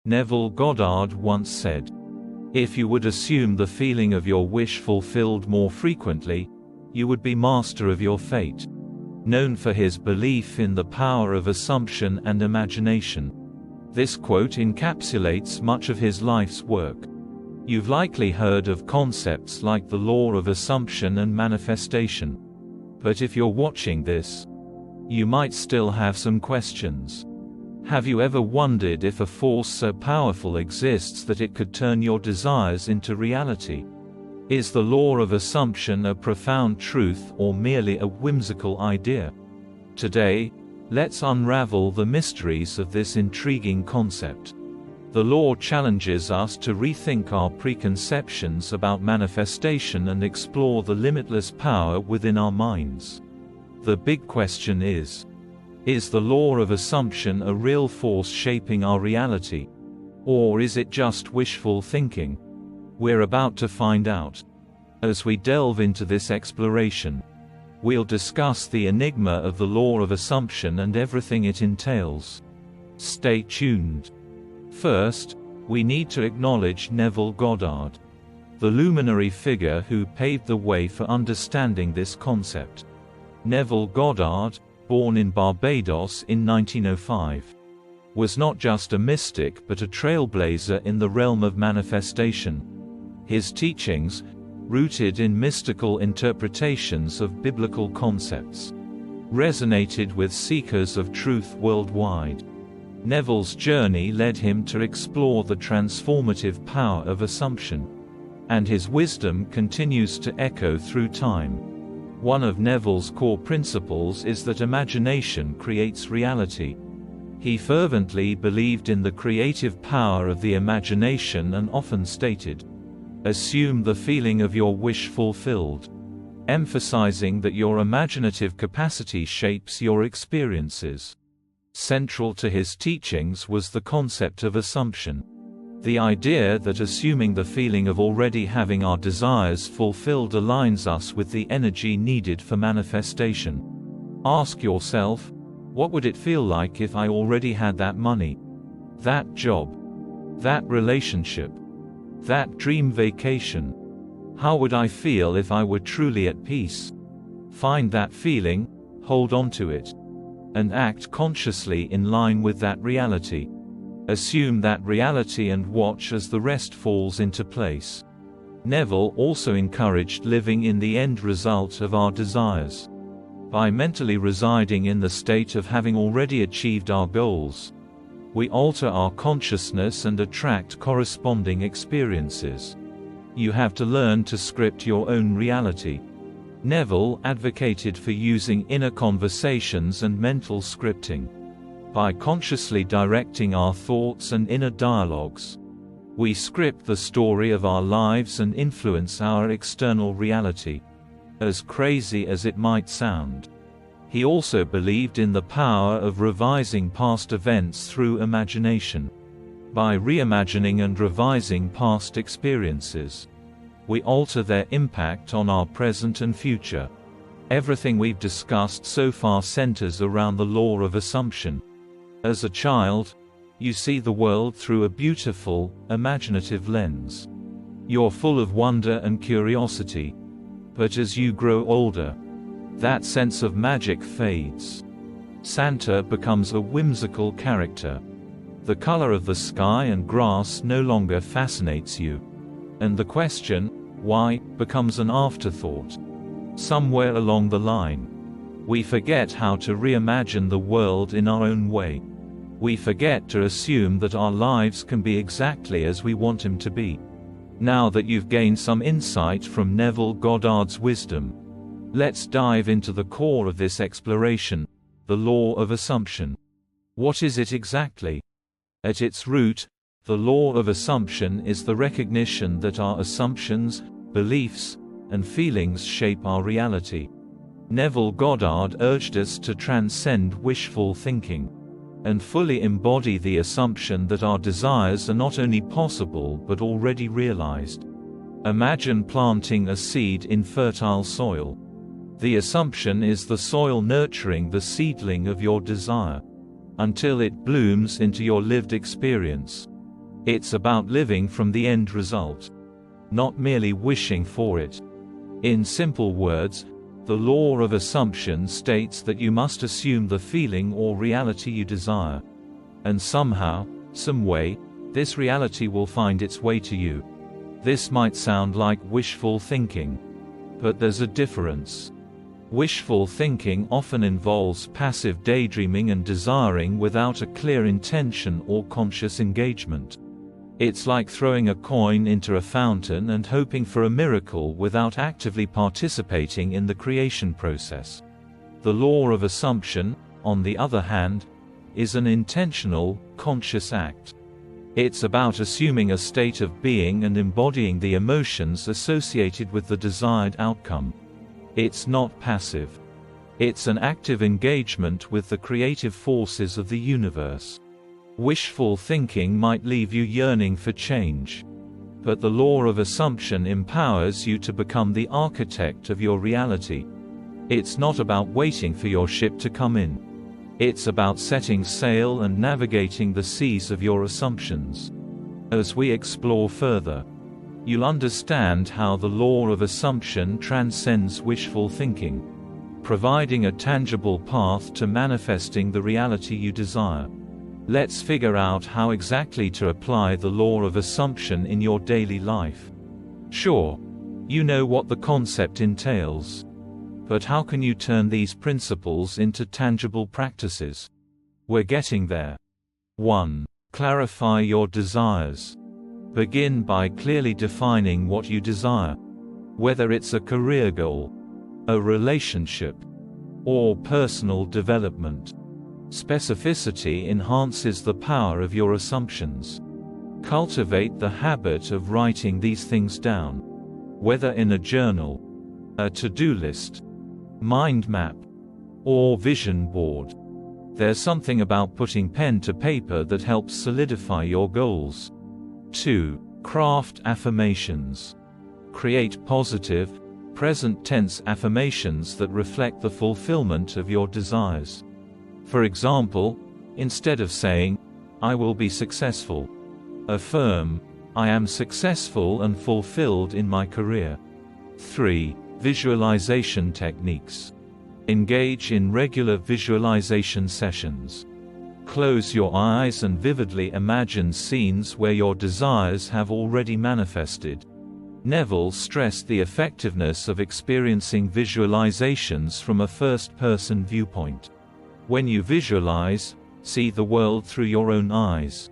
Neville Goddard once said, "If you would assume the feeling of your wish fulfilled more frequently, you would be master of your fate." Known for his belief in the power of assumption and imagination, this quote encapsulates much of his life's work. You've likely heard of concepts like the law of assumption and manifestation. But if you're watching this, you might still have some questions. Have you ever wondered if a force so powerful exists that it could turn your desires into reality? Is the law of assumption a profound truth or merely a whimsical idea? Today, let's unravel the mysteries of this intriguing concept. The law challenges us to rethink our preconceptions about manifestation and explore the limitless power within our minds. The big question is the law of assumption a real force shaping our reality? Or is it just wishful thinking? We're about to find out. As we delve into this exploration, we'll discuss the enigma of the law of assumption and everything it entails. Stay tuned. First, we need to acknowledge Neville Goddard, the luminary figure who paved the way for understanding this concept. Neville Goddard, born in Barbados in 1905, was not just a mystic but a trailblazer in the realm of manifestation. His teachings, rooted in mystical interpretations of biblical concepts, resonated with seekers of truth worldwide. Neville's journey led him to explore the transformative power of assumption, and his wisdom continues to echo through time. One of Neville's core principles is that imagination creates reality. He fervently believed in the creative power of the imagination and often stated, "Assume the feeling of your wish fulfilled," emphasizing that your imaginative capacity shapes your experiences. Central to his teachings was the concept of assumption. The idea that assuming the feeling of already having our desires fulfilled aligns us with the energy needed for manifestation. Ask yourself, what would it feel like if I already had that money, that job, that relationship, that dream vacation? How would I feel if I were truly at peace? Find that feeling, hold on to it, and act consciously in line with that reality. Assume that reality and watch as the rest falls into place. Neville also encouraged living in the end result of our desires. By mentally residing in the state of having already achieved our goals, we alter our consciousness and attract corresponding experiences. You have to learn to script your own reality. Neville advocated for using inner conversations and mental scripting. By consciously directing our thoughts and inner dialogues, we script the story of our lives and influence our external reality. As crazy as it might sound, he also believed in the power of revising past events through imagination. By reimagining and revising past experiences, we alter their impact on our present and future. Everything we've discussed so far centers around the law of assumption. As a child, you see the world through a beautiful, imaginative lens. You're full of wonder and curiosity. But as you grow older, that sense of magic fades. Santa becomes a whimsical character. The color of the sky and grass no longer fascinates you. And the question, why, becomes an afterthought. Somewhere along the line, we forget how to reimagine the world in our own way. We forget to assume that our lives can be exactly as we want them to be. Now that you've gained some insight from Neville Goddard's wisdom, let's dive into the core of this exploration, the law of assumption. What is it exactly? At its root, the law of assumption is the recognition that our assumptions, beliefs, and feelings shape our reality. Neville Goddard urged us to transcend wishful thinking and fully embody the assumption that our desires are not only possible but already realized. Imagine planting a seed in fertile soil. The assumption is the soil nurturing the seedling of your desire until it blooms into your lived experience. It's about living from the end result, not merely wishing for it. In simple words, the law of assumption states that you must assume the feeling or reality you desire. And somehow, some way, this reality will find its way to you. This might sound like wishful thinking, but there's a difference. Wishful thinking often involves passive daydreaming and desiring without a clear intention or conscious engagement. It's like throwing a coin into a fountain and hoping for a miracle without actively participating in the creation process. The law of assumption, on the other hand, is an intentional, conscious act. It's about assuming a state of being and embodying the emotions associated with the desired outcome. It's not passive. It's an active engagement with the creative forces of the universe. Wishful thinking might leave you yearning for change. But the law of assumption empowers you to become the architect of your reality. It's not about waiting for your ship to come in. It's about setting sail and navigating the seas of your assumptions. As we explore further, you'll understand how the law of assumption transcends wishful thinking, providing a tangible path to manifesting the reality you desire. Let's figure out how exactly to apply the law of assumption in your daily life. Sure, you know what the concept entails. But how can you turn these principles into tangible practices? We're getting there. 1. Clarify your desires. Begin by clearly defining what you desire. Whether it's a career goal, a relationship, or personal development. Specificity enhances the power of your assumptions. Cultivate the habit of writing these things down. Whether in a journal, a to-do list, mind map, or vision board. There's something about putting pen to paper that helps solidify your goals. 2. Craft affirmations. Create positive, present tense affirmations that reflect the fulfillment of your desires. For example, instead of saying, "I will be successful," affirm, "I am successful and fulfilled in my career." 3. Visualization techniques. Engage in regular visualization sessions. Close your eyes and vividly imagine scenes where your desires have already manifested. Neville stressed the effectiveness of experiencing visualizations from a first-person viewpoint. When you visualize, see the world through your own eyes,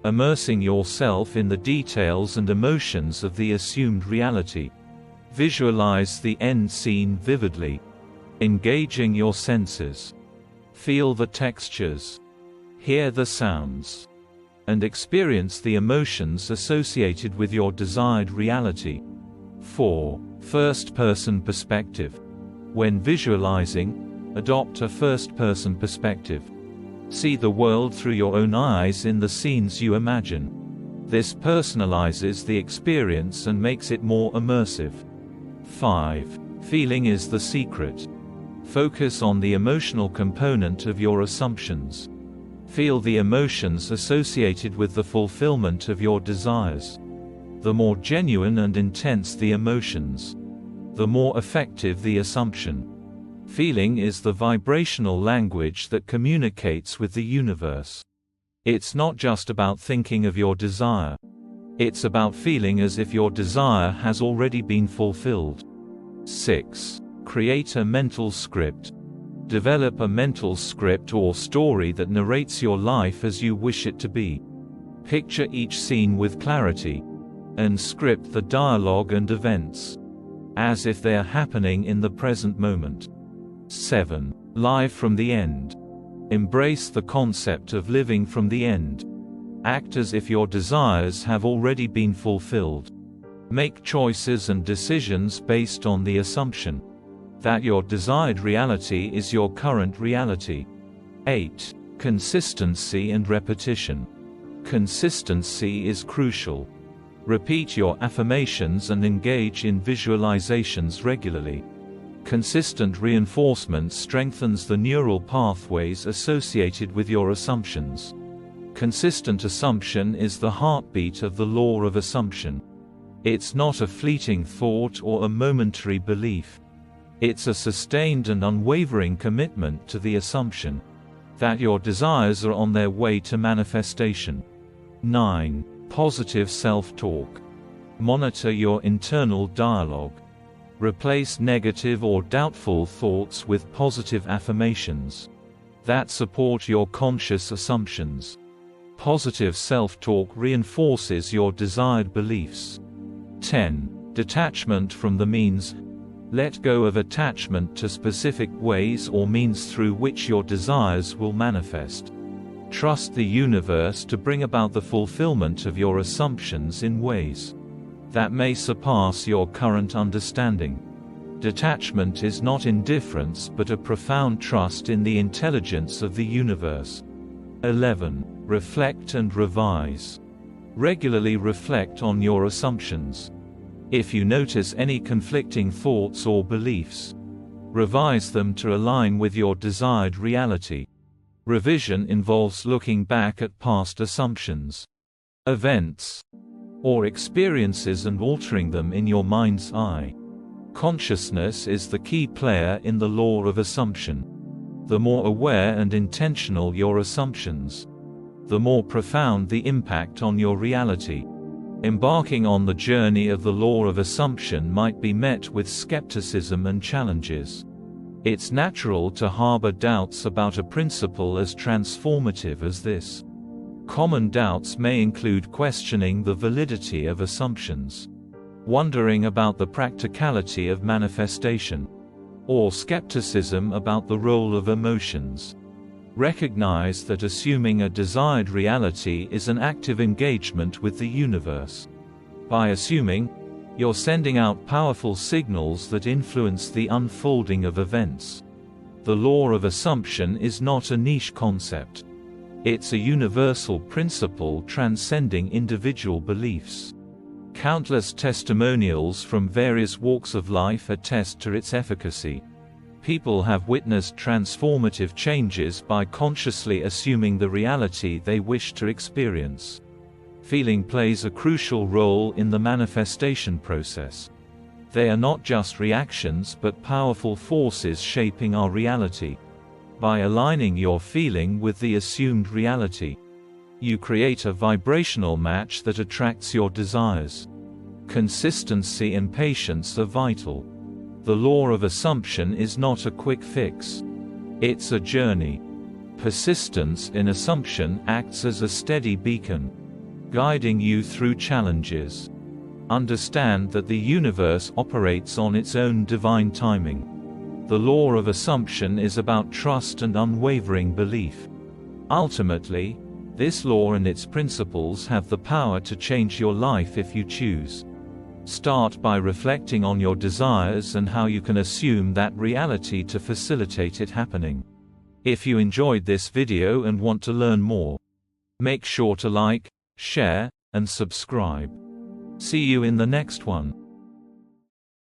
immersing yourself in the details and emotions of the assumed reality. Visualize the end scene vividly, engaging your senses. Feel the textures, hear the sounds, and experience the emotions associated with your desired reality. 4. First-person perspective. When visualizing, adopt a first-person perspective. See the world through your own eyes in the scenes you imagine. This personalizes the experience and makes it more immersive. 5. Feeling is the secret. Focus on the emotional component of your assumptions. Feel the emotions associated with the fulfillment of your desires. The more genuine and intense the emotions, the more effective the assumption. Feeling is the vibrational language that communicates with the universe. It's not just about thinking of your desire. It's about feeling as if your desire has already been fulfilled. 6. Create a mental script. Develop a mental script or story that narrates your life as you wish it to be. Picture each scene with clarity, and script the dialogue and events as if they are happening in the present moment. 7. Live from the end. Embrace the concept of living from the end. Act as if your desires have already been fulfilled. Make choices and decisions based on the assumption that your desired reality is your current reality. 8. Consistency and repetition. Consistency is crucial. Repeat your affirmations and engage in visualizations regularly. Consistent reinforcement strengthens the neural pathways associated with your assumptions. Consistent assumption is the heartbeat of the law of assumption. It's not a fleeting thought or a momentary belief. It's a sustained and unwavering commitment to the assumption that your desires are on their way to manifestation. 9. Positive self-talk. Monitor your internal dialogue. Replace negative or doubtful thoughts with positive affirmations that support your conscious assumptions. Positive self-talk reinforces your desired beliefs. 10. Detachment from the means. Let go of attachment to specific ways or means through which your desires will manifest. Trust the universe to bring about the fulfillment of your assumptions in ways that may surpass your current understanding. Detachment is not indifference but a profound trust in the intelligence of the universe. 11. Reflect and revise. Regularly reflect on your assumptions. If you notice any conflicting thoughts or beliefs, revise them to align with your desired reality. Revision involves looking back at past assumptions, events, or experiences and altering them in your mind's eye. Consciousness is the key player in the law of assumption. The more aware and intentional your assumptions, the more profound the impact on your reality. Embarking on the journey of the law of assumption might be met with skepticism and challenges. It's natural to harbor doubts about a principle as transformative as this. Common doubts may include questioning the validity of assumptions, wondering about the practicality of manifestation, or skepticism about the role of emotions. Recognize that assuming a desired reality is an active engagement with the universe. By assuming, you're sending out powerful signals that influence the unfolding of events. The law of assumption is not a niche concept. It's a universal principle transcending individual beliefs. Countless testimonials from various walks of life attest to its efficacy. People have witnessed transformative changes by consciously assuming the reality they wish to experience. Feeling plays a crucial role in the manifestation process. They are not just reactions but powerful forces shaping our reality. By aligning your feeling with the assumed reality, you create a vibrational match that attracts your desires. Consistency and patience are vital. The law of assumption is not a quick fix. It's a journey. Persistence in assumption acts as a steady beacon, guiding you through challenges. Understand that the universe operates on its own divine timing. The law of assumption is about trust and unwavering belief. Ultimately, this law and its principles have the power to change your life if you choose. Start by reflecting on your desires and how you can assume that reality to facilitate it happening. If you enjoyed this video and want to learn more, make sure to like, share, and subscribe. See you in the next one.